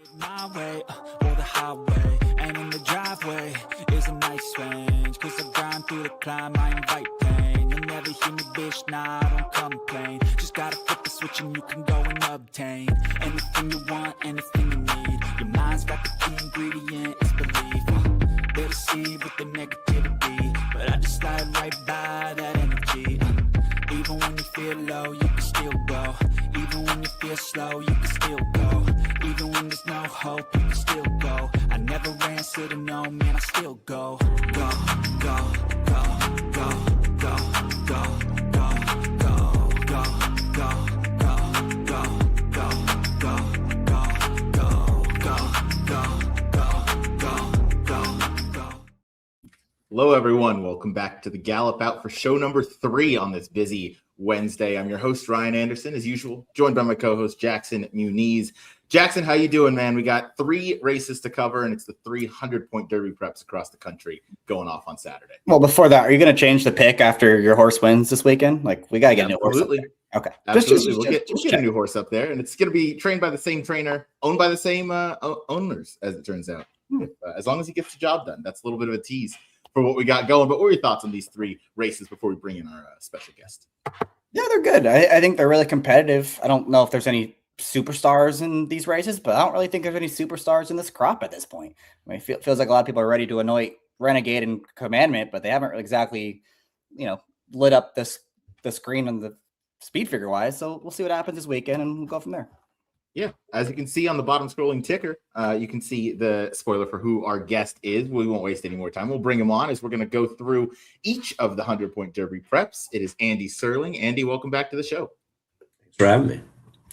My way, or the highway, and in the driveway is a nice range. Cause I grind through the climb, I invite pain. You'll never hear me, bitch, nah, I don't complain. Just gotta flip the switch and you can go and obtain anything you want, anything you need. Your mind's got the key ingredient, it's belief. They deceive with the negativity, but I just slide right by that energy. Even when you feel low, you can still go. Even when you feel slow, you can still go. Even when there's no hope, you can still go. I never answer to no, man, I still go. Go, go, go, go, go, go, go, go, go, go, go, go, go, go, go. Hello, everyone. Welcome back to the Gallop Out for show number 3 on this busy Wednesday. I'm your host, Ryan Anderson, as usual, joined by my co-host, Jackson Muniz. Jackson, how you doing, man? We got 3 races to cover, and it's the 300-point Derby preps across the country going off on Saturday. Well, before that, are you going to change the pick after your horse wins this weekend? Like, we got to get a new horse up there. Okay. Absolutely. We'll get a new horse up there, and it's going to be trained by the same trainer, owned by the same owners, as it turns out. As long as he gets the job done. That's a little bit of a tease for what we got going. But what are your thoughts on these 3 races before we bring in our special guest? Yeah, they're good. I think they're really competitive. I don't know if there's any superstars in these races, but I don't really think there's any superstars in this crop at this point. I mean, it feels like a lot of people are ready to anoint Renegade and Commandment, but they haven't exactly, lit up the screen on the speed figure wise. So we'll see what happens this weekend, and we'll go from there. Yeah, as you can see on the bottom scrolling ticker, you can see the spoiler for who our guest is. We won't waste any more time. We'll bring him on as we're going to go through each of the 100-point Derby preps. It is Andy Serling. Andy, welcome back to the show. Thanks for having me.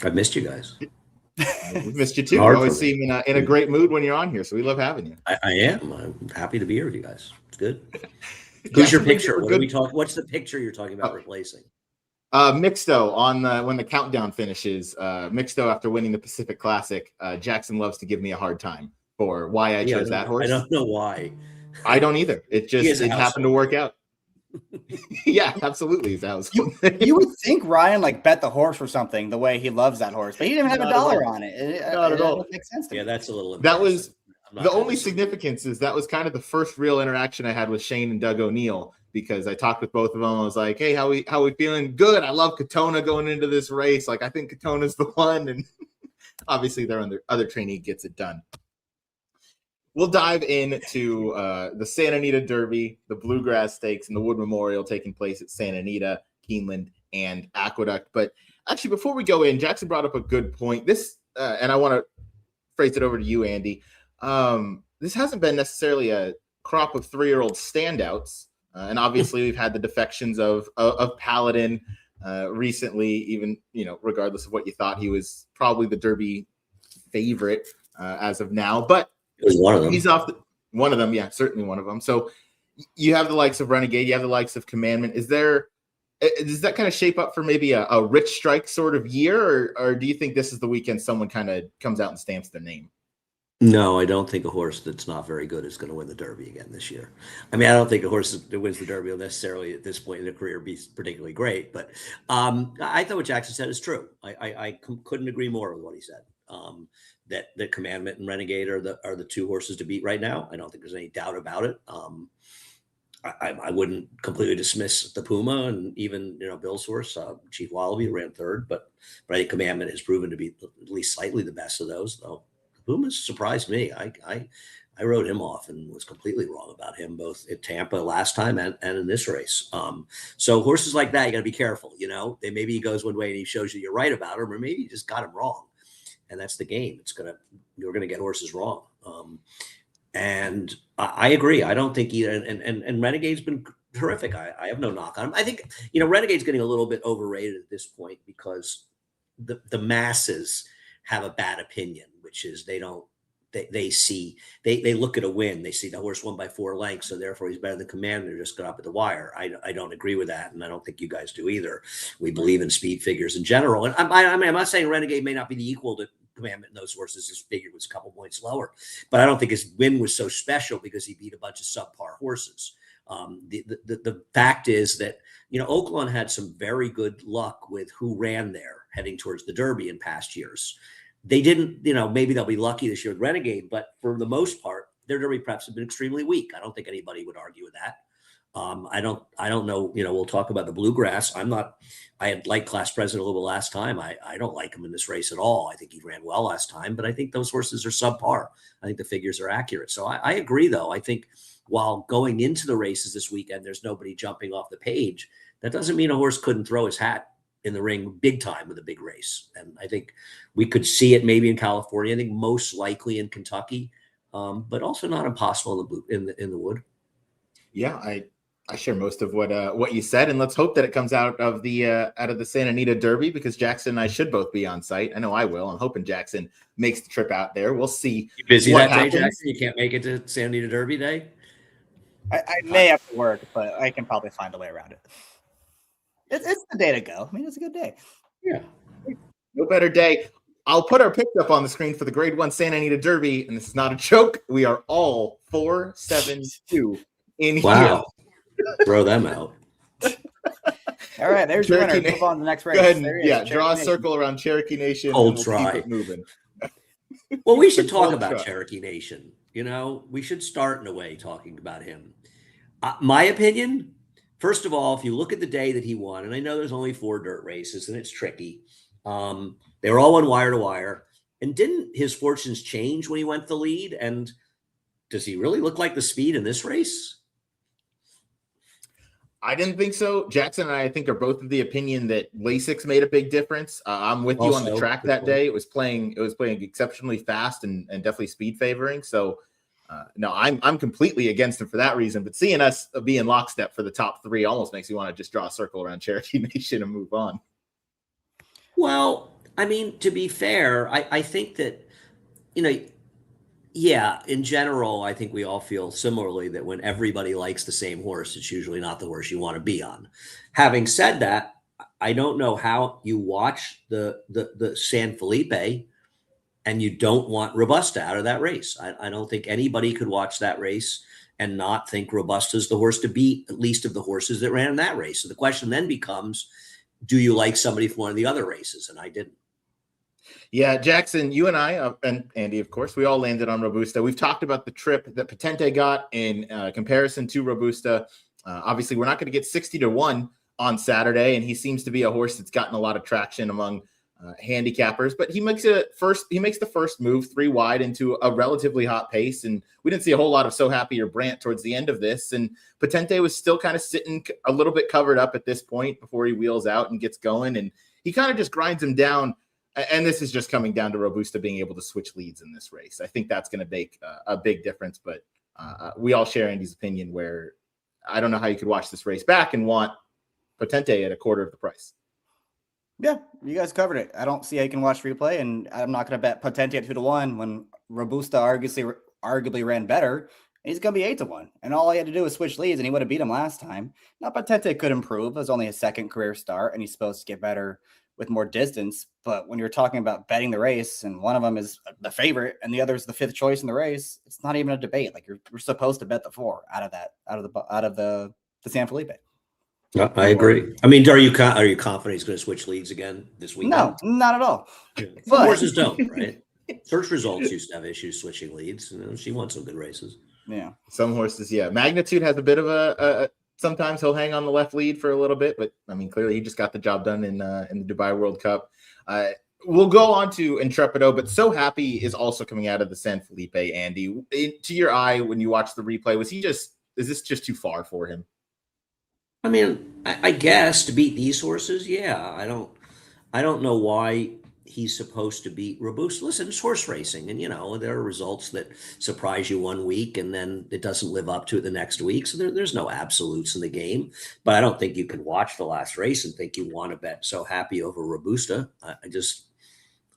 I've missed you guys. We've missed you too. You always seem in a great mood when you're on here, so we love having you. I am. I'm happy to be here with you guys. It's good. Who's your picture? What are we talking? What's the picture you're talking about replacing? Mixto on when the countdown finishes. Mixto after winning the Pacific Classic. Jackson loves to give me a hard time for why I chose that horse. I don't know why. I don't either. It happened to work out. Yeah, absolutely. You would think Ryan bet the horse for something the way he loves that horse, but he didn't even have a dollar on it. Not at all. Makes sense to me. Yeah, that's a little. That was the only significance is that was kind of the first real interaction I had with Shane and Doug O'Neill, because I talked with both of them. I was like, "Hey, how we feeling? Good. I love Katona going into this race. Like, I think Katona's the one." And obviously, their other trainee gets it done. We'll dive into the Santa Anita Derby, the Bluegrass Stakes, and the Wood Memorial taking place at Santa Anita, Keeneland, and Aqueduct. But actually, before we go in, Jackson brought up a good point. This, and I want to phrase it over to you, Andy. This hasn't been necessarily a crop of 3-year-old standouts. And obviously, we've had the defections of Paladin recently, even, regardless of what you thought, he was probably the Derby favorite as of now. But it was one of them. He's off one of them. Yeah, certainly one of them. So you have the likes of Renegade. You have the likes of Commandment. Does that kind of shape up for maybe a Rich Strike sort of year? Or do you think this is the weekend someone kind of comes out and stamps their name? No, I don't think a horse that's not very good is going to win the Derby again this year. I mean, I don't think a horse that wins the Derby will necessarily at this point in their career be particularly great. But I thought what Jackson said is true. I couldn't agree more with what he said. That the Commandment and Renegade are the 2 horses to beat right now. I don't think there's any doubt about it. I wouldn't completely dismiss the Puma and even Bill's horse, Chief Wallaby, ran 3rd, but I think Commandment has proven to be at least slightly the best of those. Though Puma surprised me. I wrote him off and was completely wrong about him both at Tampa last time and in this race. So horses like that, you got to be careful. Maybe he goes one way and he shows you you're right about him, or maybe you just got him wrong. And that's the game. You're gonna get horses wrong. And I agree. I don't think either. And Renegade's been terrific. I have no knock on him. I think Renegade's getting a little bit overrated at this point because the masses have a bad opinion, which is they look at a win. They see the horse won by 4 lengths, so therefore he's better than Commander. Just got up at the wire. I don't agree with that, and I don't think you guys do either. We believe in speed figures in general, and I'm not saying Renegade may not be the equal to Commandment in those horses. His figure was a couple points lower, but I don't think his win was so special because he beat a bunch of subpar horses. The fact is that Oaklawn had some very good luck with who ran there heading towards the Derby in past years. They didn't, maybe they'll be lucky this year with Renegade, but for the most part, their Derby preps have been extremely weak. I don't think anybody would argue with that. I don't know, we'll talk about the Bluegrass. I had liked Class President a little bit last time. I don't like him in this race at all. I think he ran well last time, but I think those horses are subpar. I think the figures are accurate. So I agree, though. I think while going into the races this weekend, there's nobody jumping off the page. That doesn't mean a horse couldn't throw his hat in the ring big time with a big race. And I think we could see it maybe in California. I think most likely in Kentucky, but also not impossible in the Wood. Yeah, I share most of what you said, and let's hope that it comes out of the Santa Anita Derby, because Jackson and I should both be on site. I know I will. I'm hoping Jackson makes the trip out there. We'll see. You busy that day, Jackson? You can't make it to Santa Anita Derby Day? I may have to work, but I can probably find a way around it. It's the day to go. I mean, it's a good day. Yeah. No better day. I'll put our picks up on the screen for the Grade 1 Santa Anita Derby, and this is not a joke. We are all 4-7-2 in here. Throw them out. All right, there's your winner. Move on to the next race. Go ahead and, draw a circle around Cherokee Nation. We'll keep it moving. Well, we should talk about Cherokee Nation. We should start in a way talking about him. My opinion, first of all, if you look at the day that he won, and I know there's only 4 dirt races and it's tricky. They were all on wire to wire. And didn't his fortunes change when he went the lead? And does he really look like the speed in this race? I didn't think so. Jackson and I think, are both of the opinion that Lasix made a big difference. I'm with you on the track that day. It was playing exceptionally fast and definitely speed favoring. So no, I'm completely against him for that reason. But seeing us be in lockstep for the top 3 almost makes me want to just draw a circle around Cherokee Nation and move on. Well, I mean, to be fair, I think that, yeah, in general, I think we all feel similarly that when everybody likes the same horse, it's usually not the horse you want to be on. Having said that, I don't know how you watch the San Felipe and you don't want Robusta out of that race. I don't think anybody could watch that race and not think Robusta's the horse to beat, at least of the horses that ran in that race. So the question then becomes, do you like somebody from one of the other races? And I didn't. Yeah, Jackson, you and I, and Andy, of course, we all landed on Robusta. We've talked about the trip that Potente got in comparison to Robusta. Obviously, we're not going to get 60-1 on Saturday, and he seems to be a horse that's gotten a lot of traction among handicappers. But he makes the first move 3 wide into a relatively hot pace, and we didn't see a whole lot of So Happy or Brant towards the end of this. And Potente was still kind of sitting a little bit covered up at this point before he wheels out and gets going, and he kind of just grinds him down. And this is just coming down to Robusta being able to switch leads in this race. I think that's going to make a big difference, but we all share Andy's opinion where I don't know how you could watch this race back and want Potente at a quarter of the price. Yeah, you guys covered it. I don't see how you can watch replay, and I'm not going to bet Potente at 2-1 when Robusta arguably ran better. He's going to be 8-1, and all he had to do was switch leads, and he would have beat him last time. Now, Potente could improve. It was only his 2nd career start, and he's supposed to get better with more distance. But when you're talking about betting the race and one of them is the favorite and the other is the 5th choice in the race, it's not even a debate. Like you're supposed to bet the 4 out of the San Felipe. I agree. I mean, are you confident he's going to switch leads again this weekend? No, not at all. Some horses don't, right? Search Results used to have issues switching leads. She won some good races. Yeah. Some horses, yeah. Magnitude has a bit of a sometimes he'll hang on the left lead for a little bit, but I mean, clearly he just got the job done in the Dubai World Cup. We'll go on to Intrepido, but So Happy is also coming out of the San Felipe. Andy, to your eye, when you watch the replay, is this just too far for him? I mean, I guess to beat these horses, yeah. I don't know why he's supposed to beat Robusta. Listen, it's horse racing, and there are results that surprise you one week and then it doesn't live up to it the next week. So there's no absolutes in the game. But I don't think you can watch the last race and think you want to bet So Happy over Robusta.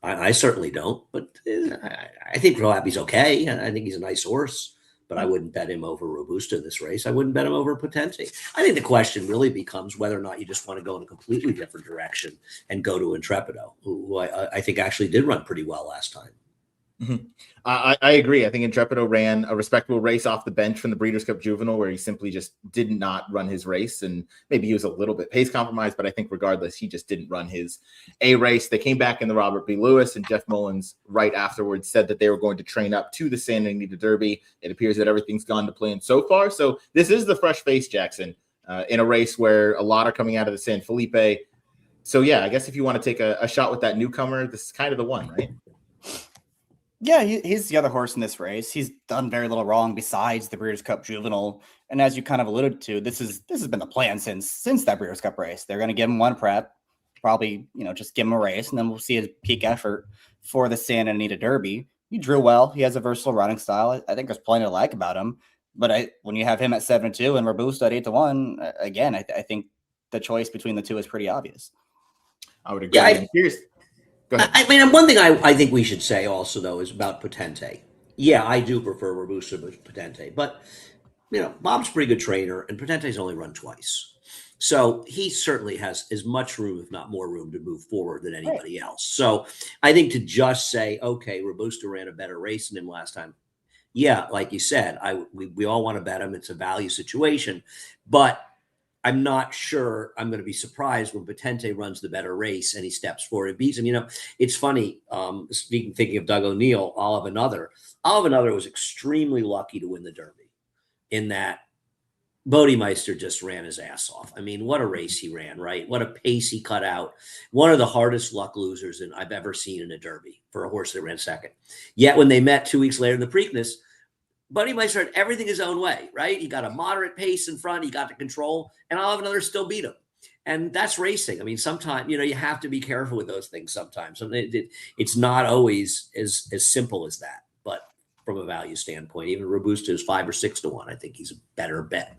I certainly don't. But I think So Happy's okay. I think he's a nice horse. But I wouldn't bet him over Robusta in this race. I wouldn't bet him over Potente. I think the question really becomes whether or not you just want to go in a completely different direction and go to Intrepido, who I think actually did run pretty well last time. Mhm. I agree. I think Intrepido ran a respectable race off the bench from the Breeders' Cup Juvenile, where he simply just did not run his race, and maybe he was a little bit pace compromised, but I think regardless, he just didn't run his A race. They came back in the Robert B. Lewis, and Jeff Mullins right afterwards said that they were going to train up to the Santa Anita Derby. It appears that everything's gone to plan so far. So this is the fresh face, Jackson, in a race where a lot are coming out of the San Felipe. So yeah, I guess if you want to take a shot with that newcomer, this is kind of the one, right? Yeah, he's the other horse in this race. He's done very little wrong besides the Breeders' Cup Juvenile. And as you kind of alluded to, this has been the plan since that Breeders' Cup race. They're going to give him one prep, probably, just give him a race, and then we'll see his peak effort for the Santa Anita Derby. He drew well. He has a versatile running style. I think there's plenty to like about him. But when you have him at 7-2 and Robusto at 8-1, again, I think the choice between the two is pretty obvious. I would agree. Yeah, I mean, one thing I think we should say also, though, is about Potente. Yeah, I do prefer Robusto to Potente, but, Bob's a pretty good trainer, and Potente's only run twice. So he certainly has as much room, if not more room, to move forward than anybody else. So I think to just say, okay, Robusto ran a better race than him last time. Yeah, like you said, we all want to bet him. It's a value situation, but I'm not sure I'm going to be surprised when Potente runs the better race and he steps forward and beats him. It's funny, thinking of Doug O'Neill, Olive Another was extremely lucky to win the Derby in that Bodemeister just ran his ass off. I mean, what a race he ran, right? What a pace he cut out. One of the hardest luck losers I've ever seen in a Derby for a horse that ran second. Yet when they met 2 weeks later in the Preakness, Bodemeister had everything his own way, right? He got a moderate pace in front. He got the control, and Olive Another still beat him. And that's racing. I mean, sometimes, you have to be careful with those things sometimes. It's not always as simple as that. But from a value standpoint, even Robusto is 5 or 6-1. I think he's a better bet.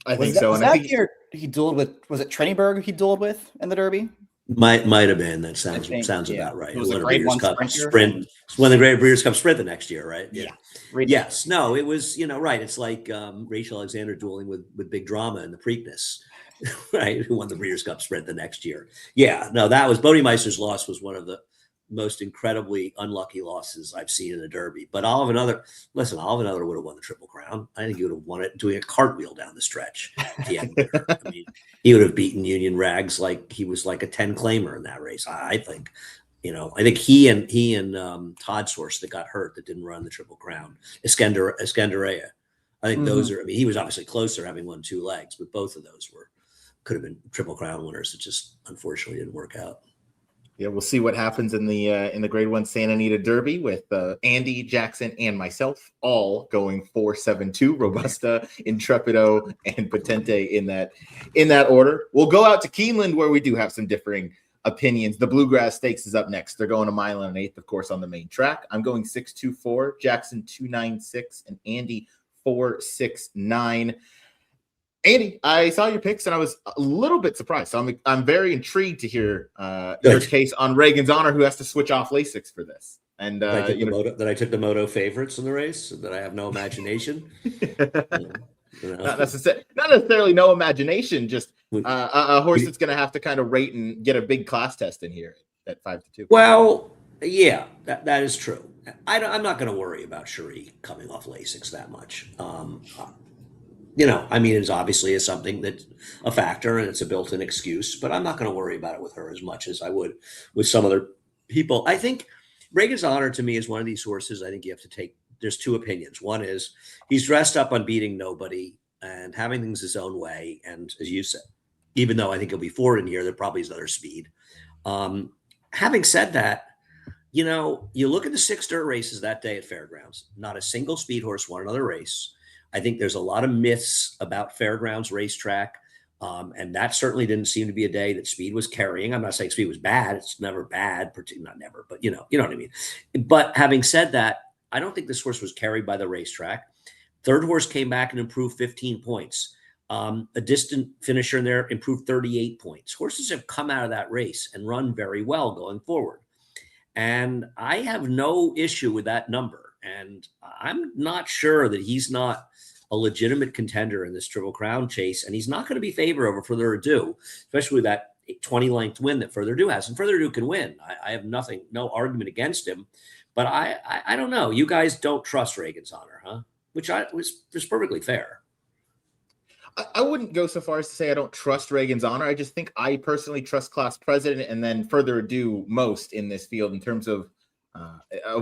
I think so. Was that year he dueled with, was it Treniberg he dueled with in the Derby? Might have been. That sounds about right. It was a Grade 1 sprint. When the Great Breeders' Cup Sprint the next year, right? Yeah. Yes. No, it was, right. It's like Rachel Alexander dueling with Big Drama in the Preakness, right? Who won the Breeders' Cup Sprint the next year. Yeah. No, that was Bodemeister's loss was one of the most incredibly unlucky losses I've seen in the Derby. But Olive Another would have won the Triple Crown. I think he would have won it doing a cartwheel down the stretch. I mean, he would have beaten Union Rags like he was like a 10 claimer in that race. I think, I think he and Todd's horse that got hurt that didn't run the Triple Crown, Escandaria. I think those are. I mean, he was obviously closer having won 2 legs, but both of those could have been Triple Crown winners. It just unfortunately didn't work out. Yeah, we'll see what happens in the Grade 1 Santa Anita Derby with Andy, Jackson, and myself all going 4-7-2, Robusta, Intrepido, and Potente in that order. We'll go out to Keeneland where we do have some differing opinions. The Bluegrass Stakes is up next. They're going a mile and an eighth, of course, on the main track. I'm going 6-2-4, Jackson 2-9-6, and Andy 4-6-9. Andy, I saw your picks and I was a little bit surprised. So I'm very intrigued to hear your case on Reagan's Honor, who has to switch off Lasix for this. And that I took the Moto favorites in the race, that I have no imagination. Not necessarily no imagination, just a horse that's going to have to kind of rate and get a big class test in here at 5-2. Well, yeah, that is true. I'm not going to worry about Cherie coming off Lasix that much. It's obviously something that's a factor and it's a built-in excuse, but I'm not going to worry about it with her as much as I would with some other people. I think Reagan's Honor to me is one of these horses. I think you have to take, there's 2 opinions. One is he's dressed up on beating nobody and having things his own way. And as you said, even though I think he'll be forward in here, there probably is other speed. Having said that, you look at the 6 dirt races that day at Fairgrounds, not a single speed horse won another race. I think there's a lot of myths about Fairgrounds racetrack, and that certainly didn't seem to be a day that speed was carrying. I'm not saying speed was bad. It's never bad, not never, but you know what I mean. But having said that, I don't think this horse was carried by the racetrack. Third horse came back and improved 15 points. A distant finisher in there improved 38 points. Horses have come out of that race and run very well going forward. And I have no issue with that number. And I'm not sure that he's not a legitimate contender in this Triple Crown chase. And he's not going to be favored over further ado, especially with that 20-length win that Further Ado has, and Further Ado can win. I have no argument against him, but I don't know. You guys don't trust Reagan's Honor, huh? Which was perfectly fair. I wouldn't go so far as to say I don't trust Reagan's Honor. I just think I personally trust Class President and then Further Ado most in this field in terms of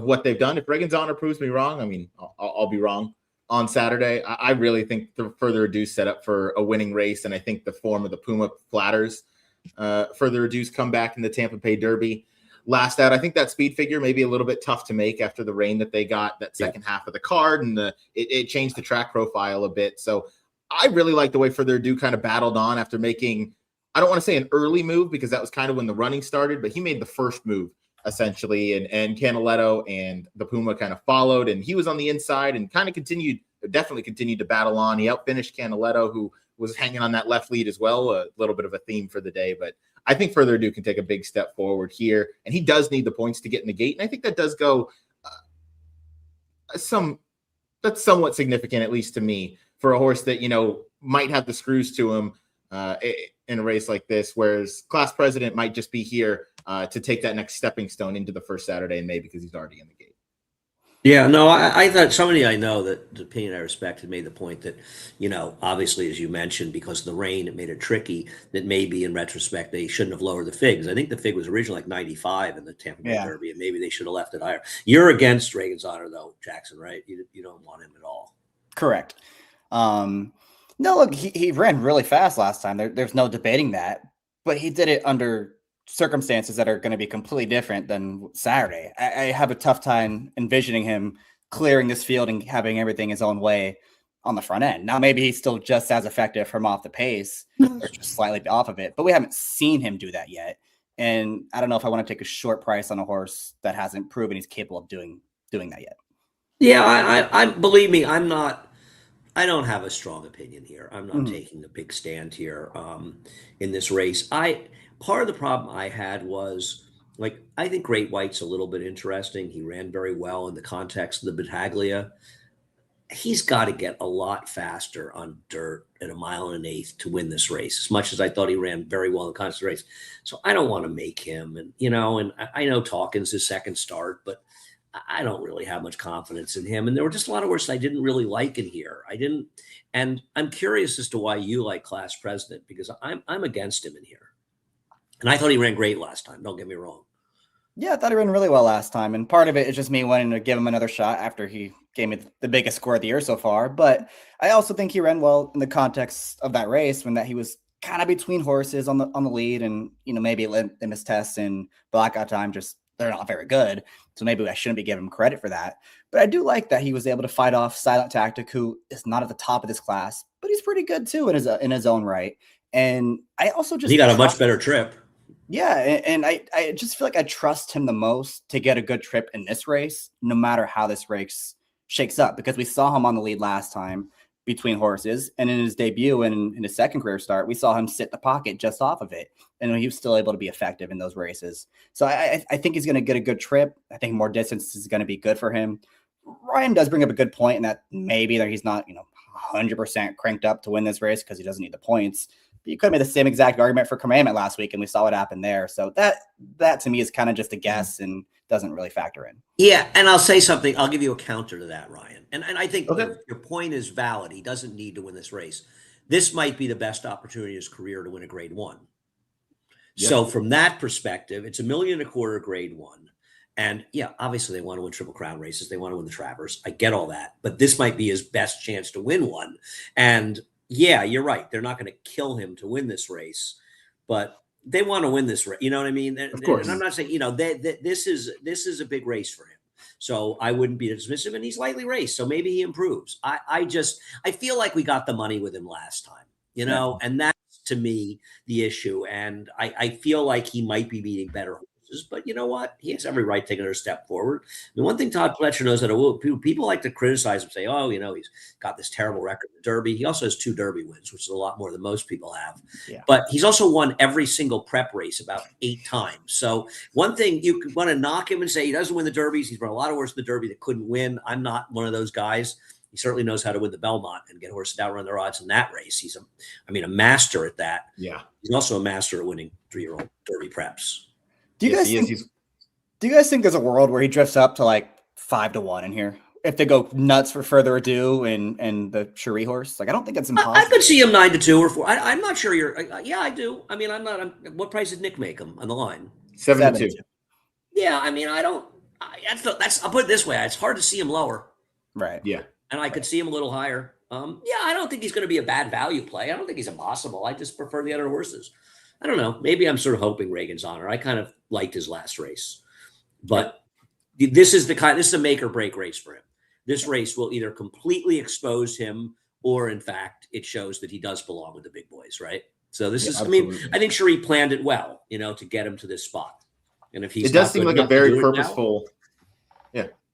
what they've done. If Reagan's Honor proves me wrong, I mean, I'll be wrong on Saturday. I really think the Further Ado set up for a winning race, and I think the form of the Puma flatters Further Ado's comeback in the Tampa Bay Derby. Last out, I think that speed figure may be a little bit tough to make after the rain that they got that second half of the card, and it changed the track profile a bit. So I really like the way Further Ado kind of battled on after making, I don't want to say an early move because that was kind of when the running started, but he made the first move essentially, and Canaletto and the Puma kind of followed, and he was on the inside and kind of definitely continued to battle on. He outfinished Canaletto, who was hanging on that left lead as well, a little bit of a theme for the day, but I think Further Ado can take a big step forward here, and he does need the points to get in the gate, and I think that does go that's somewhat significant, at least to me, for a horse that, might have the screws to him in a race like this, whereas Class President might just be here to take that next stepping stone into the first Saturday in May because he's already in the gate. Yeah, no, I thought somebody I know that the opinion I respect had made the point that, obviously, as you mentioned, because of the rain, it made it tricky, that maybe in retrospect, they shouldn't have lowered the figs. I think the fig was originally like 95 in the Tampa Bay Derby, and maybe they should have left it higher. You're against Reagan's Honor, though, Jackson, right? You don't want him at all. Correct. No, look, he ran really fast last time. There's no debating that, but he did it under circumstances that are going to be completely different than Saturday. I have a tough time envisioning him clearing this field and having everything his own way on the front end. Now, maybe he's still just as effective from off the pace, or just slightly off of it, but we haven't seen him do that yet. And I don't know if I want to take a short price on a horse that hasn't proven he's capable of doing that yet. Yeah, I believe me, I don't have a strong opinion here. I'm not taking a big stand here in this race. Part of the problem I had was, I think Great White's a little bit interesting. He ran very well in the context of the Battaglia. He's got to get a lot faster on dirt at 1 1/8 to win this race, as much as I thought he ran very well in the context of the race. So I don't want to make him. And, and I know Talkins' his second start, but I don't really have much confidence in him. And there were just a lot of horses I didn't really like in here. And I'm curious as to why you like Class President, because I'm against him in here. And I thought he ran great last time. Don't get me wrong. Yeah, I thought he ran really well last time. And part of it is just me wanting to give him another shot after he gave me the biggest score of the year so far. But I also think he ran well in the context of that race when that he was kind of between horses on the lead, and maybe Litmus Test and Blackout Time they're not very good. So maybe I shouldn't be giving him credit for that. But I do like that he was able to fight off Silent Tactic, who is not at the top of this class, but he's pretty good too in his own right. And I also just he got a much better trip. Yeah, and I just feel like I trust him the most to get a good trip in this race, no matter how this race shakes up, because we saw him on the lead last time between horses, and in his debut and in his second career start, we saw him sit the pocket just off of it, and he was still able to be effective in those races. So I think he's going to get a good trip. I think more distance is going to be good for him. Ryan does bring up a good point in that maybe that he's not 100% cranked up to win this race because he doesn't need the points. You could have made the same exact argument for Commandment last week, and we saw what happened there. So that to me is kind of just a guess and doesn't really factor in. Yeah, and I'll say something. I'll give you a counter to that, Ryan. And I think your point is valid. He doesn't need to win this race. This might be the best opportunity in his career to win a Grade 1. Yep. So from that perspective, it's $1.25 million Grade 1. And yeah, obviously they want to win Triple Crown races. They want to win the Travers. I get all that. But this might be his best chance to win one. And yeah, you're right. They're not going to kill him to win this race, but they want to win this race. You know what I mean? Of course. And I'm not saying, this is a big race for him. So I wouldn't be dismissive, and he's lightly raced. So maybe he improves. I feel like we got the money with him last time, and that's to me the issue. And I feel like he might be beating better horses, but you know what? He has every right to take another step forward. And one thing Todd Pletcher knows that people like to criticize him, say, he's got this terrible record in the Derby. He also has 2 Derby wins, which is a lot more than most people have. Yeah. But he's also won every single prep race about 8 times. So one thing you could want to knock him and say he doesn't win the Derbies. He's run a lot of horses in the Derby that couldn't win. I'm not one of those guys. He certainly knows how to win the Belmont and get horses to outrun their odds in that race. He's a master at that. Yeah. He's also a master at winning 3-year-old Derby preps. Do you guys think there's a world where he drifts up to like 5-1 in here if they go nuts for Further Ado and the Cherie horse? Like, I don't think it's impossible. I could see him 9-2 or 4. I'm not sure yeah, I do. I mean, what price did Nick make him on the line? 7-2. Yeah, I mean, I'll put it this way. It's hard to see him lower. Right. Yeah. And I could see him a little higher. Yeah, I don't think he's going to be a bad value play. I don't think he's impossible. I just prefer the other horses. I don't know. Maybe I'm sort of hoping Reagan's Honor. I kind of liked his last race. But this is a make or break race for him. This race will either completely expose him or, in fact, it shows that he does belong with the big boys, right? So this is, absolutely. I mean, I think Cherie planned it well, to get him to this spot. And if he's, it does seem like a very purposeful,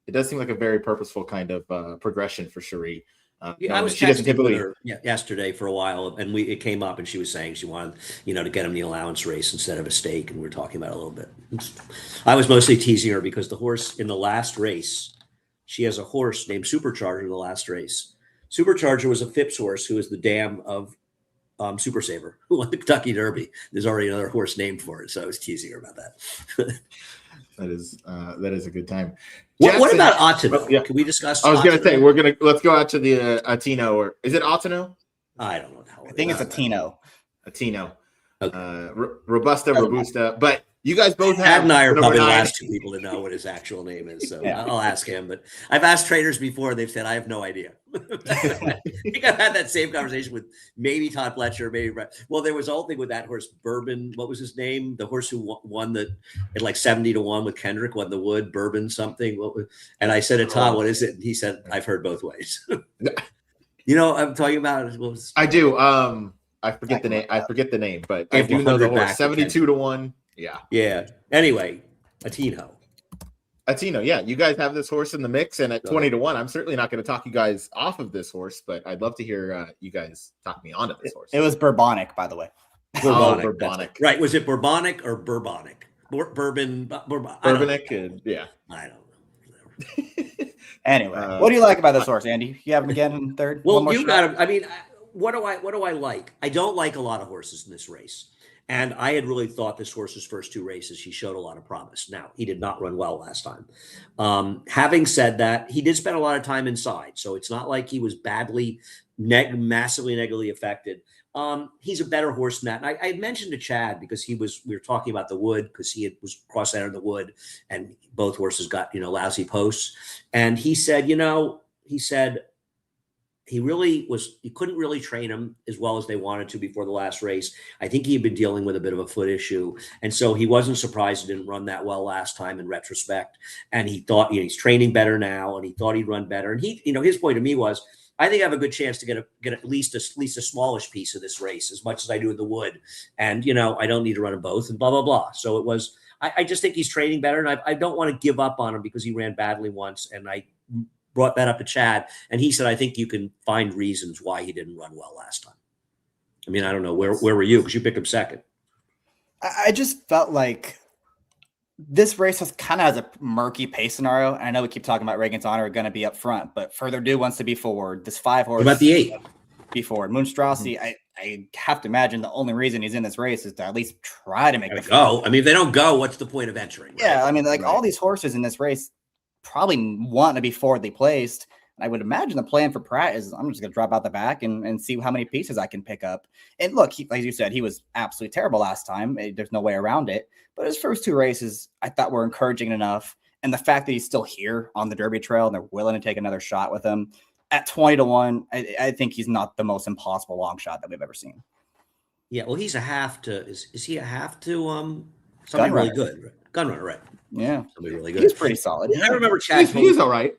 it does seem like a very purposeful kind of progression for Cherie. I was texting with her yesterday for a while, and it came up, and she was saying she wanted, to get him the allowance race instead of a stake, and we were talking about it a little bit. I was mostly teasing her because the horse in the last race, she has a horse named Supercharger in the last race. Supercharger was a Phipps horse who was the dam of Super Saver, who won the Kentucky Derby. There's already another horse named for it, so I was teasing her about that. That is a good time. What about Otino? Yeah. Can we discuss? I was going to say let's go out to the Atino, or is it Otino? I don't know. I think it's Atino. Atino. Okay. Robusta. But you guys both have. Chad and I are probably the last two people to know what his actual name is, so I'll ask him. But I've asked traders before; they've said I have no idea. I think I've had that same conversation with maybe Todd Fletcher, maybe. Well, there was a whole thing with that horse, Bourbon. What was his name? The horse who won at like 70-1 with Kendrick, won the Wood, Bourbon something. And I said to Todd, "What is it?" And he said, "I've heard both ways." I'm talking about. I do. I forget the name. The name, but I do know the horse. 72-1. Yeah. Yeah. Anyway, Atino. Yeah. You guys have this horse in the mix, and at 20-1, I'm certainly not going to talk you guys off of this horse, but I'd love to hear you guys talk me onto this horse. It was Bourbonic, by the way. Bourbonic. Right. Was it Bourbonic or Bourbonic? Bourbonic. Yeah. I don't know. Anyway, what do you like about this horse, Andy? You have him again in third? Well, you got him. I mean, what do I like? I don't like a lot of horses in this race. And I had really thought this horse's first two races, he showed a lot of promise. Now, he did not run well last time. Having said that, he did spend a lot of time inside. So it's not like he was massively negatively affected. He's a better horse than that. And I mentioned to Chad because we were talking about the Wood because he was cross-centered the Wood and both horses got, lousy posts. And he said, he couldn't really train him as well as they wanted to before the last race. I think he had been dealing with a bit of a foot issue. And so he wasn't surprised he didn't run that well last time in retrospect. And he thought, he's training better now and he thought he'd run better. And his point to me was, I think I have a good chance to get at least a smallish piece of this race as much as I do in the Wood. And, I don't need to run them both and blah, blah, blah. So it was, I just think he's training better. And I don't want to give up on him because he ran badly once. And I brought that up to Chad, and he said, I think you can find reasons why he didn't run well last time. I mean, I don't know. Where were you? Because you picked him second. I just felt like this race kind of has a murky pace scenario. And I know we keep talking about Reagan's Honor are going to be up front, but Further Ado wants to be forward. This 5 horse. What about the 8? Be forward. Moonstrassi, I have to imagine the only reason he's in this race is to at least try to make the go. I mean, if they don't go, what's the point of entering? Right? Yeah, I mean, all these horses in this race probably want to be forwardly placed. I would imagine the plan for Pratt is I'm just going to drop out the back and see how many pieces I can pick up. And look, like you said, he was absolutely terrible last time. There's no way around it. But his first two races, I thought were encouraging enough. And the fact that he's still here on the Derby trail and they're willing to take another shot with him at 20-1, I think he's not the most impossible long shot that we've ever seen. Yeah, well, he's a half to. Is he a half to? Something really good. Gunrunner, right? Yeah, something really good. He's pretty solid. I remember Chad. He's all right.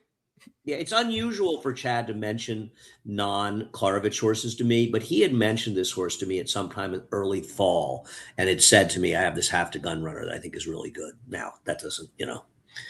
Yeah, it's unusual for Chad to mention non-Klarovich horses to me, but he had mentioned this horse to me at some time in early fall, and it said to me, "I have this half to gun runner that I think is really good." Now that doesn't,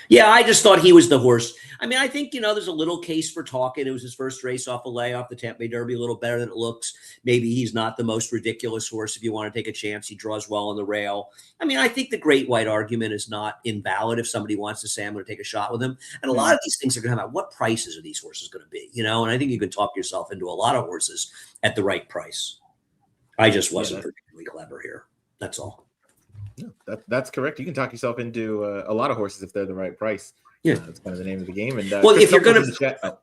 Yeah, I just thought he was the horse. I mean, I think, there's a little case for talking. It was his first race off a layoff, the Tampa Bay Derby, a little better than it looks. Maybe he's not the most ridiculous horse if you want to take a chance. He draws well on the rail. I mean, I think the Great White argument is not invalid if somebody wants to say, I'm going to take a shot with him. And a lot of these things are going to come out. What prices are these horses going to be? And I think you can talk yourself into a lot of horses at the right price. I just wasn't particularly clever here. That's all. No, that's correct. You can talk yourself into a lot of horses if they're the right price. Yeah, that's kind of the name of the game. And well, if you're going to,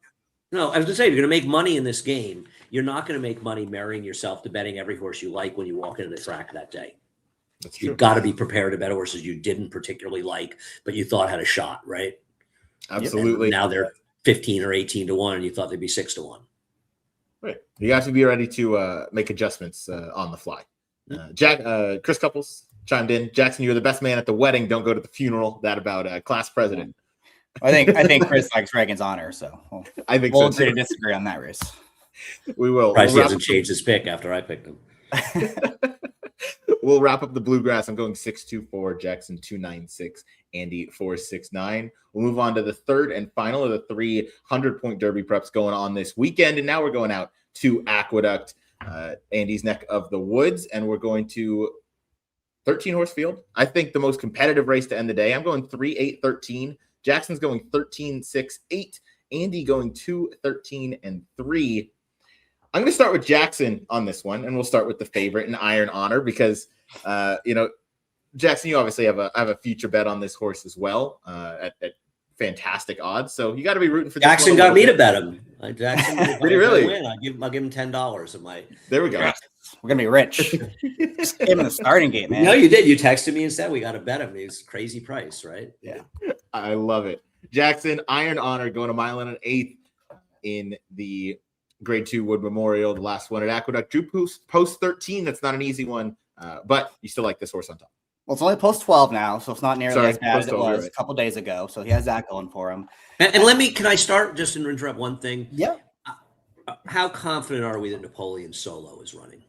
no, I was going to say, if you're going to make money in this game, you're not going to make money marrying yourself to betting every horse you like when you walk into the track that day. That's true. You've got to be prepared to bet horses you didn't particularly like, but you thought had a shot, right? Absolutely. And now they're 15 or 18 to 1, and you thought they'd be 6 to 1. Right. You have to be ready to make adjustments on the fly. Chris Couples chimed in. Jackson, you're the best man at the wedding. Don't go to the funeral. That about class president. I think Chris likes Reagan's honor, so I think we'll so agree to disagree on that race. We will. Price hasn't changed his pick after I picked him. We'll wrap up the Bluegrass. I'm going 624, Jackson 296, Andy 469. We'll move on to the third and final of the 300-point Derby preps going on this weekend. And now we're going out to Aqueduct, Andy's neck of the woods, and we're going to 13-horse field. I think the most competitive race to end the day. I'm going 3-8-13. Jackson's going 13-6-8. Andy going 2-13-3. I'm going to start with Jackson on this one, and we'll start with the favorite in Iron Honor because, Jackson, you obviously have a future bet on this horse as well at fantastic odds. So you got to be rooting for this Jackson. Got me to bet him. Jackson, did he really? Win, I'll give him $10 of my. There we go. We're gonna be rich. Just came in the starting gate, man. No, you did. You texted me and said we got to bet him. He's crazy price, right? Yeah, I love it. Jackson, Iron Honor going a mile and an eighth in the Grade 2 Wood Memorial, the last one at Aqueduct. Drew post 13. That's not an easy one, but you still like this horse on top. Well, it's only post 12 now, so it's not nearly as bad as it was right. a couple days ago. So he has that going for him. And can I start just to interrupt one thing? Yeah. How confident are we that Napoleon Solo is running?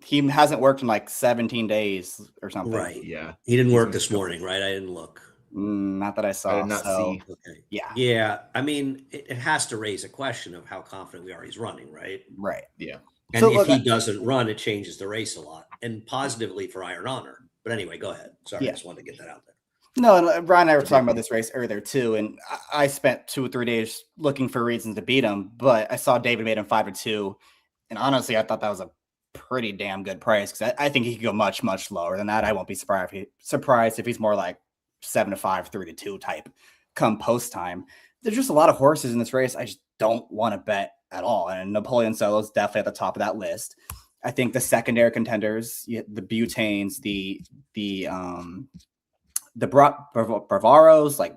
He hasn't worked in like 17 days or something. Right. Yeah. He didn't work this morning, right? I didn't look. Not that I saw. I did not see. Okay. Yeah. Yeah. I mean, it has to raise a question of how confident we are he's running, right? Right. Yeah. And So, if he doesn't run, it changes the race a lot and positively for Iron Honor. But anyway, go ahead. Sorry, Yeah. I just wanted to get that out there. No, and Brian and I were talking about this race earlier too, and I spent 2 or 3 days looking for reasons to beat him, but I saw David made him 5-2, and honestly, I thought that was a pretty damn good price because I think he could go much, much lower than that. I won't be surprised if he's more like 7-5, 3-2 type come post time. There's just a lot of horses in this race I just don't want to bet at all, and Napoleon Solo is definitely at the top of that list. I think the secondary contenders, the Butanes, the Bravaros, like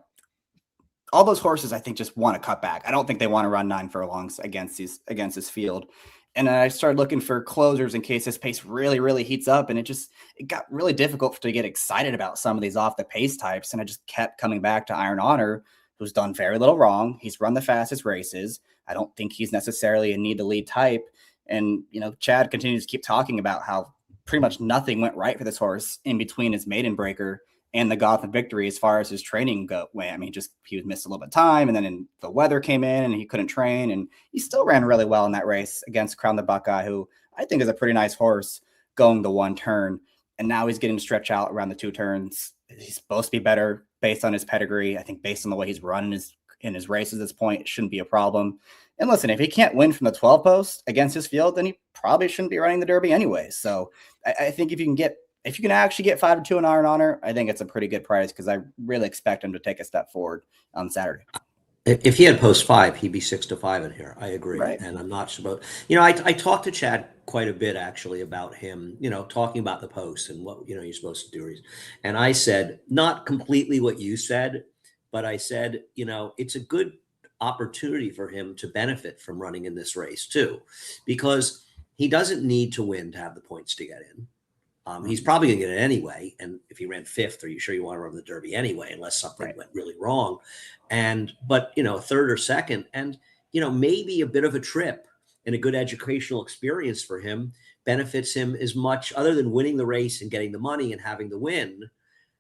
all those horses, I think just want to cut back. I don't think they want to run 9 furlongs against this field. And then I started looking for closers in case this pace really, really heats up. And it got really difficult to get excited about some of these off the pace types. And I just kept coming back to Iron Honor, who's done very little wrong. He's run the fastest races. I don't think he's necessarily a need to lead type. And, Chad continues to keep talking about how pretty much nothing went right for this horse in between his maiden breaker and the Gotham victory as far as his training went. I mean, he was missed a little bit of time, and then the weather came in and he couldn't train, and he still ran really well in that race against Crown the Buckeye, who I think is a pretty nice horse going the one turn. And now he's getting to stretch out around the 2 turns. He's supposed to be better based on his pedigree. I think based on the way he's run in his races at this point, it shouldn't be a problem. And listen, if he can't win from the 12 post against his field, then he probably shouldn't be running the Derby anyway. So I think if you can actually get 5-2 in Iron Honor, I think it's a pretty good price because I really expect him to take a step forward on Saturday. If he had post 5, he'd be 6-5 in here. I agree. Right. And I'm not sure about, I talked to Chad quite a bit actually about him, talking about the post and what, you're supposed to do. And I said, not completely what you said, but I said, it's a good opportunity for him to benefit from running in this race too, because he doesn't need to win to have the points to get in. He's probably going to get it anyway. And if he ran 5th, are you sure you want to run the Derby anyway, unless something went really wrong? But 3rd or 2nd, and, maybe a bit of a trip and a good educational experience for him benefits him as much, other than winning the race and getting the money and having the win.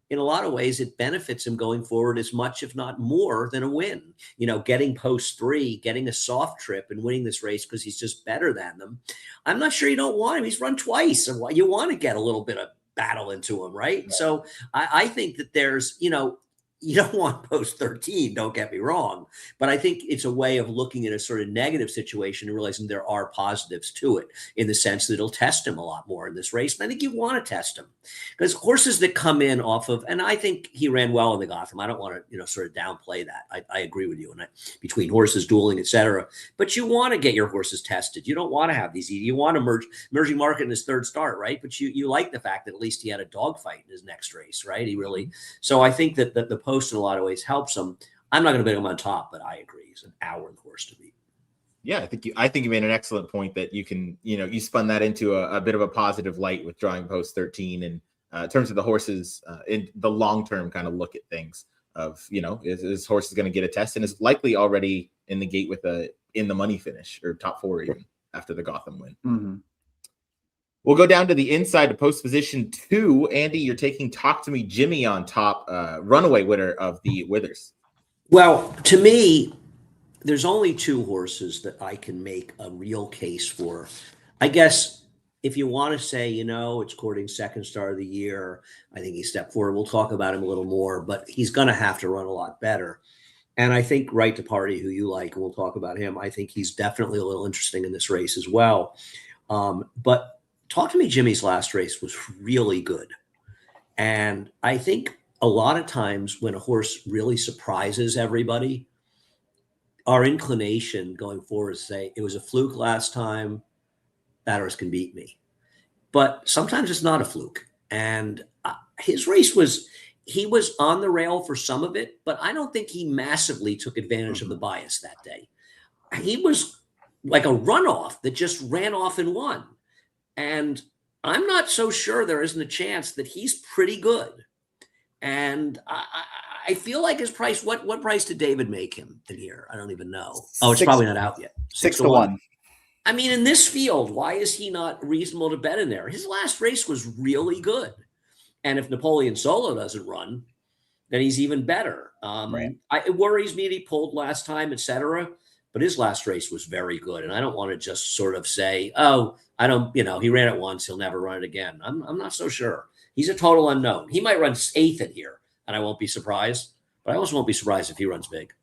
in a lot of ways, it benefits him going forward as much, if not more, than a win. You know, getting post 3, getting a soft trip and winning this race because he's just better than them. I'm not sure you don't want him. He's run twice, and you want to get a little bit of battle into him, right? Yeah. So I think that there's, you know, you don't want post 13, don't get me wrong, but I think it's a way of looking at a sort of negative situation and realizing there are positives to it, in the sense that it'll test him a lot more in this race. And I think you want to test him, because horses that come in off of, and I think he ran well in the Gotham. I don't want to, you know, sort of downplay that. I agree with you. And between horses, dueling, etc. But you want to get your horses tested. You don't want to have these. You want to merging market in his 3rd start, right? But you like the fact that at least he had a dogfight in his next race, right? He really. So I think that the post in a lot of ways helps him. I'm not going to bet him on top, but I agree. He's an hour horse to beat. Yeah, I think you made an excellent point that you can, you know, you spun that into a bit of a positive light with drawing post 13, and in terms of the horses in the long term kind of look at things of, you know, is horse is going to get a test and is likely already in the gate with a in the money finish or top 4 even after the Gotham win. Mm-hmm. We'll go down to the inside to post position 2. Andy, you're taking Talk to Me Jimmy on top, runaway winner of the Withers. Well, to me, there's only 2 horses that I can make a real case for. I guess if you want to say, you know, it's courting 2nd star of the year, I think he stepped forward. We'll talk about him a little more, but he's going to have to run a lot better. And I think Right to Party, who you like, and we'll talk about him, I think he's definitely a little interesting in this race as well. But Talk to Me Jimmy's last race was really good. And I think a lot of times when a horse really surprises everybody, our inclination going forward is to say, it was a fluke last time, that horse can beat me. But sometimes it's not a fluke. And his race he was on the rail for some of it, but I don't think he massively took advantage of the bias that day. He was like a runoff that just ran off and won. And I'm not so sure there isn't a chance that he's pretty good. And I feel like his price, what price did David make him in here? I don't even know. Oh, it's probably not out yet. 6 to 1. I mean, in this field, why is he not reasonable to bet in there? His last race was really good. And if Napoleon Solo doesn't run, then he's even better. Right. It worries me that he pulled last time, etc. But his last race was very good. And I don't want to just sort of say, oh, I don't, you know, he ran it once, he'll never run it again. I'm not so sure. He's a total unknown. He might run 8th in here, and I won't be surprised. But I also won't be surprised if he runs big.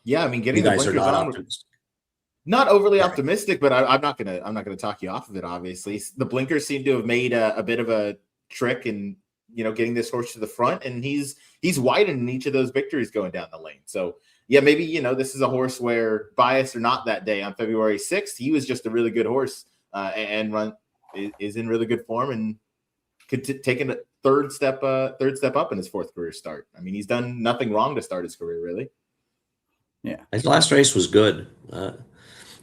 Yeah, I mean, getting you the guys are blinkers not on, optimistic. not overly optimistic, but I'm not gonna talk you off of it. Obviously, the blinkers seem to have made a bit of a trick in, you know, getting this horse to the front, and he's widened in each of those victories going down the lane. So yeah, maybe, you know, this is a horse where, bias or not, that day on February 6th, he was just a really good horse and is in really good form and could take a third step up in his 4th career start. I mean, he's done nothing wrong to start his career, really. Yeah, his last race was good.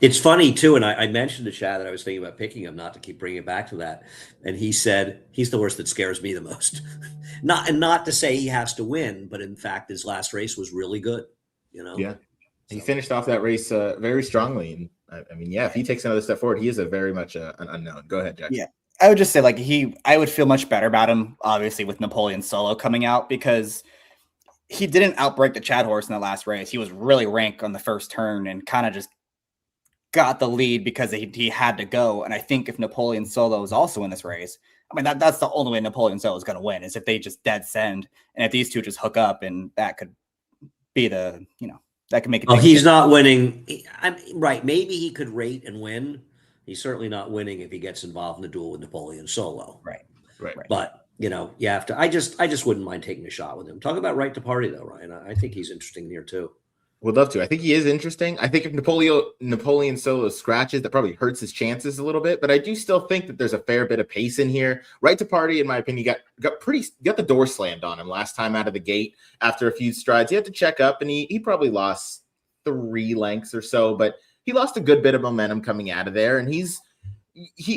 It's funny too, and I mentioned to Chad that I was thinking about picking him, not to keep bringing it back to that, and he said he's the horse that scares me the most. not to say he has to win, but in fact, his last race was really good. You know, yeah, he finished off that race very strongly, and I mean, yeah, if he takes another step forward, he is a very much an unknown. Go ahead, Jack. Yeah, I would just say, like, I would feel much better about him, obviously, with Napoleon Solo coming out, because he didn't outbreak the Chad horse in the last race. He was really rank on the first turn and kind of just got the lead because he had to go. And I think if Napoleon Solo is also in this race, I mean, that's the only way Napoleon Solo is going to win, is if they just dead send, and if these two just hook up, and that could be the, you know, that could make it. Oh, he's not winning. Right. Maybe he could rate and win. He's certainly not winning if he gets involved in the duel with Napoleon Solo. Right. But, you know, you have to, I just wouldn't mind taking a shot with him. Talk about Right to Party though, Ryan. I think he's interesting here too. Would love to. I think he is interesting. I think if Napoleon Solo scratches, that probably hurts his chances a little bit. But I do still think that there's a fair bit of pace in here. Right to Party, in my opinion, got the door slammed on him last time out of the gate after a few strides. He had to check up, and he probably lost 3 lengths or so, but he lost a good bit of momentum coming out of there. And he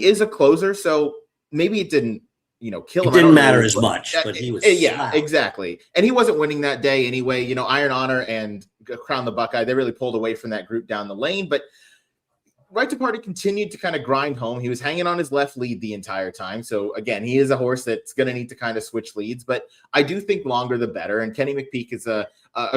is a closer, so maybe it didn't, you know, kill him. It didn't matter as much, but he was. Yeah, exactly. And he wasn't winning that day anyway. You know, Iron Honor and Crown the Buckeye, they really pulled away from that group down the lane. But Right to Party continued to kind of grind home. He was hanging on his left lead the entire time. So again, he is a horse that's going to need to kind of switch leads, but I do think longer the better. And Kenny McPeak is a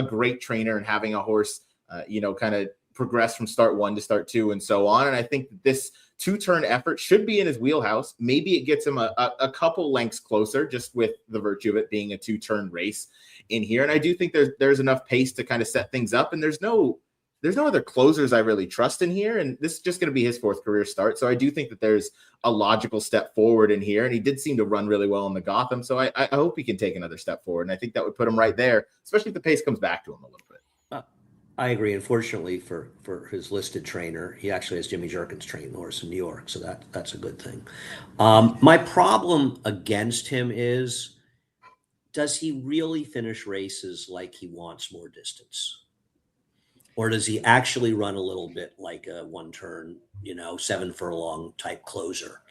great trainer, and having a horse, kind of progress from start 1 to start 2 and so on. And I think this 2-turn effort should be in his wheelhouse. Maybe it gets him a couple lengths closer, just with the virtue of it being a 2-turn race in here. And I do think there's enough pace to kind of set things up. And there's no other closers I really trust in here. And this is just going to be his 4th career start. So I do think that there's a logical step forward in here. And he did seem to run really well in the Gotham. So I hope he can take another step forward. And I think that would put him right there, especially if the pace comes back to him a little bit. I agree. Unfortunately for his listed trainer, he actually has Jimmy Jerkins train the horse in New York. So that's a good thing. My problem against him is, does he really finish races like he wants more distance? Or does he actually run a little bit like a 1-turn, 7 furlong type closer?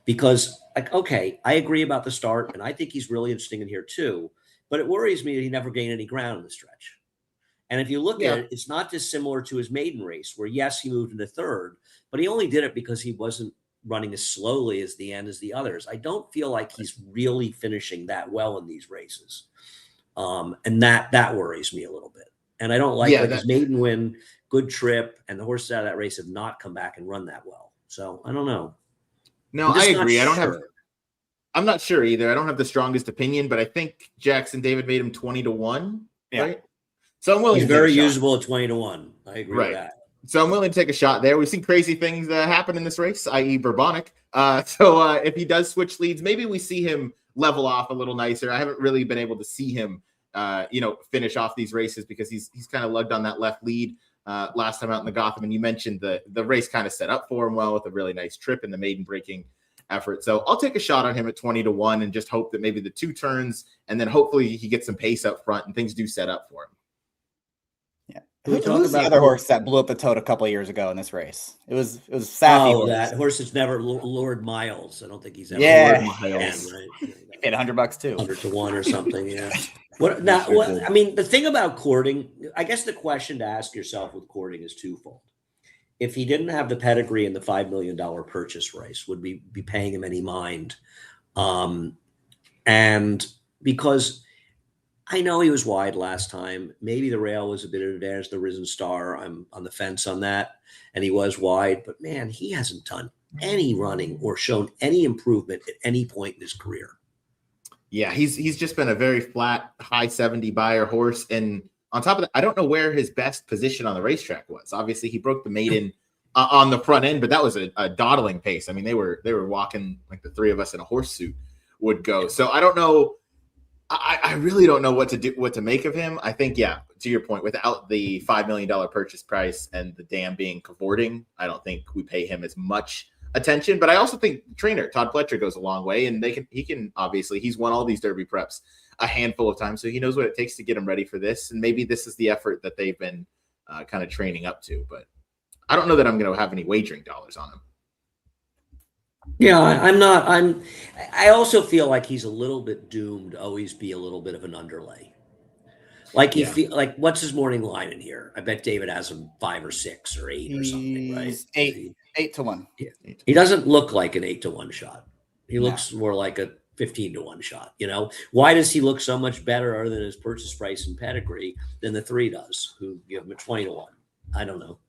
Because, okay, I agree about the start, and I think he's really interesting in here too, but it worries me that he never gained any ground in the stretch. And if you look at it, it's not dissimilar to his maiden race, where yes, he moved into 3rd, but he only did it because he wasn't running as slowly as the others. I don't feel like he's really finishing that well in these races. And that worries me a little bit. And I don't like his maiden win, good trip, and the horses out of that race have not come back and run that well. So I don't know. No, I agree. I'm not sure either. I don't have the strongest opinion, but I think Jackson David made him 20-1, right? So I'm willing. He's very usable at 20-1. I agree with that. So I'm willing to take a shot there. We've seen crazy things happen in this race, i.e. Bourbonic. So if he does switch leads, maybe we see him level off a little nicer. I haven't really been able to see him, finish off these races because he's kind of lugged on that left lead last time out in the Gotham. And you mentioned the race kind of set up for him well with a really nice trip in the maiden breaking effort. So I'll take a shot on him at 20-1 and just hope that maybe the 2 turns, and then hopefully he gets some pace up front and things do set up for him. Who's the other horse that blew up the tote a couple of years ago in this race? It was Safi. Oh, that horse has never Lord Miles. I don't think he's ever Lord Miles. Right? He paid $100 too. 100-1 or something. Yeah. I mean, the thing about courting, I guess the question to ask yourself with courting is twofold. If he didn't have the pedigree in the $5 million purchase race, would we be paying him any mind? And because I know he was wide last time. Maybe the rail was a bit of an advantage to the Risen Star. I'm on the fence on that. And he was wide. But, man, he hasn't done any running or shown any improvement at any point in his career. Yeah, he's just been a very flat, high 70 buyer horse. And on top of that, I don't know where his best position on the racetrack was. Obviously, he broke the maiden on the front end, but that was a dawdling pace. I mean, they were walking like the 3 of us in a horse suit would go. So I don't know. I really don't know what to make of him. I think, to your point, without the $5 million purchase price and the dam being cavorting, I don't think we pay him as much attention. But I also think trainer Todd Pletcher goes a long way, and he can obviously, he's won all these Derby preps a handful of times, so he knows what it takes to get him ready for this. And maybe this is the effort that they've been kind of training up to. But I don't know that I'm going to have any wagering dollars on him. Yeah, I also feel like he's a little bit doomed to always be a little bit of an underlay. Like what's his morning line in here? I bet David has him 5 or 6 or 8 or something, right? 8-1. Yeah. He doesn't look like an 8-1 shot. He looks more like a 15-1 shot. Why does he look so much better other than his purchase price and pedigree than the 3 does, who give him a 20-1? I don't know.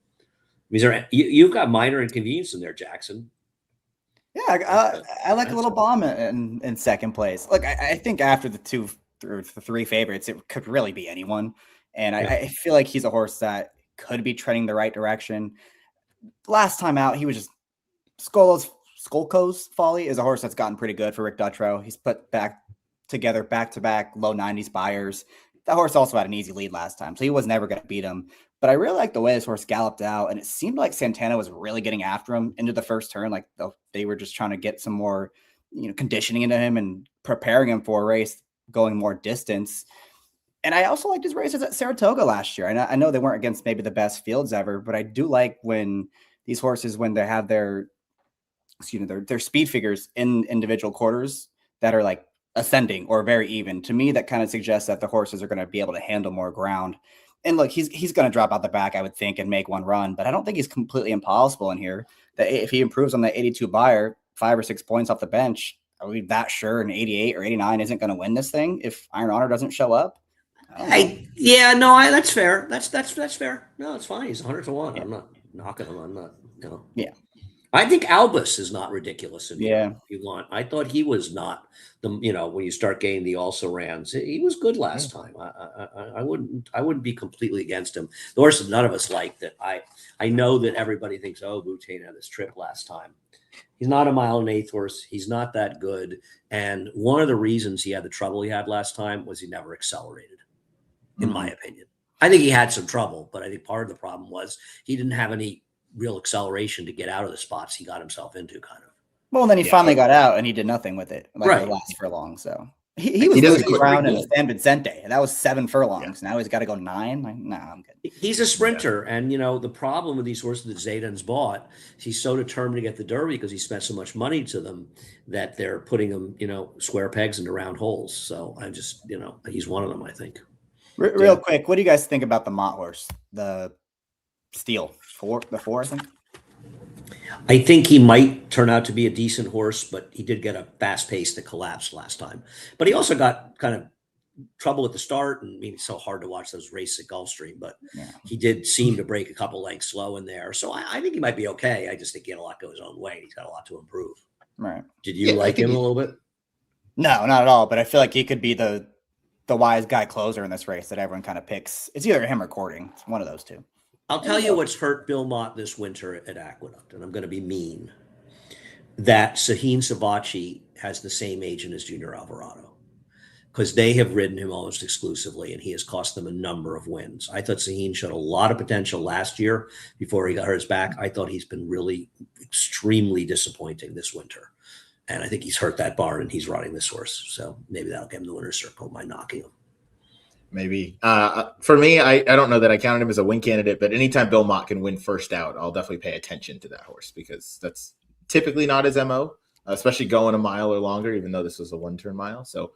You've got minor inconvenience in there, Jackson. Yeah, I like a little bomb in second place. Look, I think after the 2 through 3 favorites, it could really be anyone. And I feel like he's a horse that could be trending the right direction. Last time out, he was just Skolko's Folly is a horse that's gotten pretty good for Rick Dutrow. He's put back together back-to-back low 90s buyers. That horse also had an easy lead last time, so he was never going to beat him. But I really like the way this horse galloped out, and it seemed like Santana was really getting after him into the first turn. Like they were just trying to get some more, conditioning into him and preparing him for a race going more distance. And I also liked his races at Saratoga last year. And I know they weren't against maybe the best fields ever, but I do like when these horses, when they have their speed figures in individual quarters that are like ascending or very even. To me, that kind of suggests that the horses are going to be able to handle more ground. And look, he's going to drop out the back, I would think, and make one run, but I don't think he's completely impossible in here. That if he improves on the 82 buyer, 5 or 6 points off the bench, are we that sure an 88 or 89 isn't going to win this thing if Iron Honor doesn't show up? That's fair. That's fair. No, it's fine. He's 100 to 1. Yeah. I'm not knocking him. I'm not, Yeah. I think Albus is not ridiculous. If you want. I thought he was not when you start getting the also rans, he was good last time. I wouldn't be completely against him. The horse none of us like that. I know that everybody thinks, oh, Boutain had this trip last time. He's not a 1 1/8 horse. He's not that good. And one of the reasons he had the trouble he had last time was he never accelerated, in my opinion. I think he had some trouble, but I think part of the problem was he didn't have any real acceleration to get out of the spots he got himself into, kind of. Well, and then he finally got out and he did nothing with it. Like the last furlong. So he was losing ground in the San Vicente, and that was 7 furlongs. Now he's got to go 9. Like, nah, I'm good. He's a sprinter, and the problem with these horses that Zayden's bought, he's so determined to get the Derby because he spent so much money to them that they're putting him, square pegs into round holes. So I just, he's one of them, I think. Real quick, what do you guys think about the Mott horse, the Steel? The 4, I think. I think he might turn out to be a decent horse, but he did get a fast pace that collapsed last time. But he also got kind of trouble at the start, and it's so hard to watch those races at Gulfstream, but he did seem to break a couple lengths slow in there. So I think he might be okay. I just think he had a lot go his own way. He's got a lot to improve. Right. Did you like him a little bit? No, not at all. But I feel like he could be the wise guy closer in this race that everyone kind of picks. It's either him or Courting. It's one of those two. I'll tell you what's hurt Bill Mott this winter at Aqueduct, and I'm going to be mean, that Sahin Savachi has the same agent as Junior Alvarado, because they have ridden him almost exclusively, and he has cost them a number of wins. I thought Sahin showed a lot of potential last year before he got hurt his back. I thought he's been really extremely disappointing this winter, and I think he's hurt that barn, and he's running this horse. So maybe that'll get him the winner's circle by knocking him. Maybe. For me, I don't know that I counted him as a win candidate, but anytime Bill Mott can win first out, I'll definitely pay attention to that horse because that's typically not his MO, especially going a mile or longer, even though this was a 1-turn mile. So,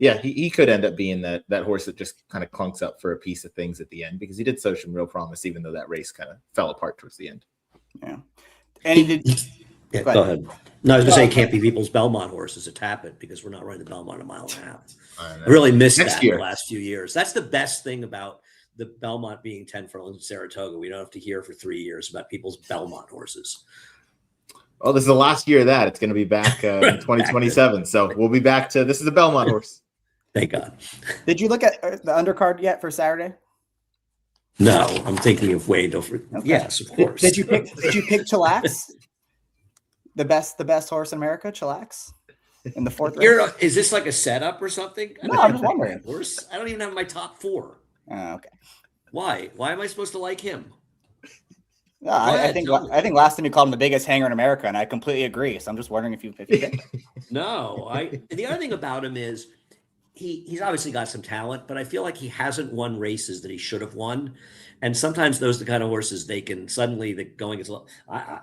yeah, he could end up being that horse that just kind of clunks up for a piece of things at the end because he did show some real promise, even though that race kind of fell apart towards the end. Yeah. And he did. Yeah, go ahead. No, I was going to say, it can't be people's Belmont horses to tap it because we're not running the Belmont a 1.5 miles. I really missed that in the last few years. That's the best thing about the Belmont being 10 furlongs in Saratoga. We don't have to hear for 3 years about people's Belmont horses. Oh, this is the last year of that. It's going to be back in 2027. So we'll be back to this is a Belmont horse. Thank God. Did you look at the undercard yet for Saturday? No, I'm thinking of Wade over. Okay. Yes, of course. Did you pick Chillax? The best horse in America, Chillax, in the 4th race? Is this like a setup or something? No, I'm just wondering. Horse? I don't even have my top 4. Okay. Why? Why am I supposed to like him? No, I think last time you called him the biggest hanger in America, and I completely agree. So I'm just wondering if you did. No, the other thing about him is he's obviously got some talent, but I feel like he hasn't won races that he should have won. And sometimes those are the kind of horses they can suddenly the going is.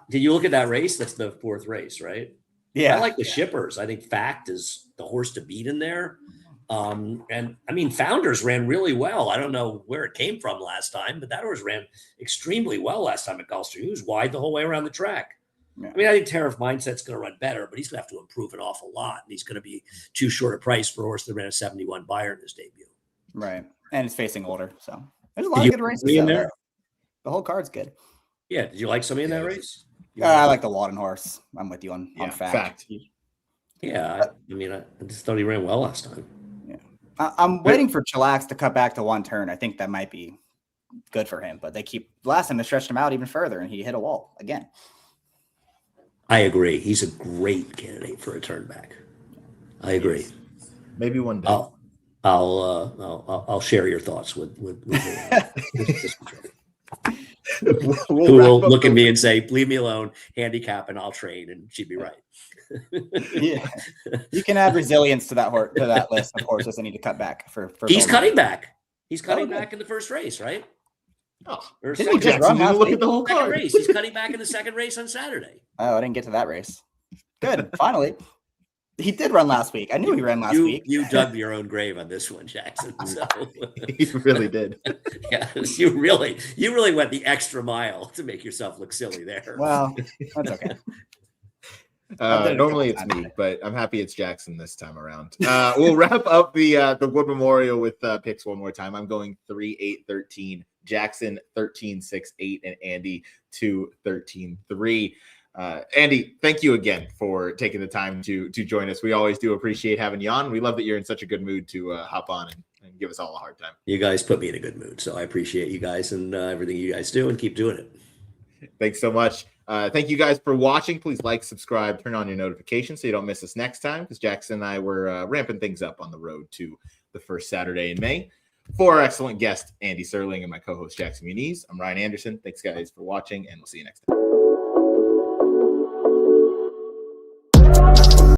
Did you look at that race? That's the 4th race, right? Yeah. I like the shippers. I think Fact is the horse to beat in there. And I mean, Founders ran really well. I don't know where it came from last time, but that horse ran extremely well last time at Gulfstream. He was wide the whole way around the track. Yeah. I mean, I think Tariff Mindset's going to run better, but he's going to have to improve an awful lot. And he's going to be too short a price for a horse that ran a 71 buyer in his debut. Right. And it's facing older. So there's a lot of good races in there. The whole card's good. Yeah. Did you like somebody in that race? I like the Walden horse. I'm with you on Fact. Yeah. I mean, I just thought he ran well last time. Yeah. I'm waiting for Chillax to cut back to 1 turn. I think that might be good for him, but last time they stretched him out even further and he hit a wall again. I agree. He's a great candidate for a turn back. I agree. Maybe one day. I'll share your thoughts with who will look at me and say, "Leave me alone, handicap, and I'll train," and she'd be right. Yeah, you can add resilience to that list of horses that need to cut back for He's cutting back. He's cutting back in the 1st race, right? Oh, didn't he just run look at the whole card. Race. He's cutting back in the 2nd race on Saturday. Oh, I didn't get to that race. Good, finally. He did run last week. I knew he ran last week. You dug your own grave on this one, Jackson. So He really did. yeah, you really went the extra mile to make yourself look silly there. Well, that's okay. Normally it's me, but I'm happy it's Jackson this time around. We'll wrap up the Wood Memorial with picks one more time. I'm going 3-8-13, Jackson 13-6-8, and Andy 2-13-3. Andy, thank you again for taking the time to join us. We always do appreciate having you on. We love that you're in such a good mood to hop on and give us all a hard time. You guys put me in a good mood, so I appreciate you guys and everything you guys do, and keep doing it. Thanks so much. Thank you guys for watching. Please like, subscribe, turn on your notifications so you don't miss us next time, because Jackson and I were ramping things up on the road to the first Saturday in May. For our excellent guest, Andy Serling, and my co-host, Jackson Muniz, I'm Ryan Anderson. Thanks, guys, for watching, and we'll see you next time.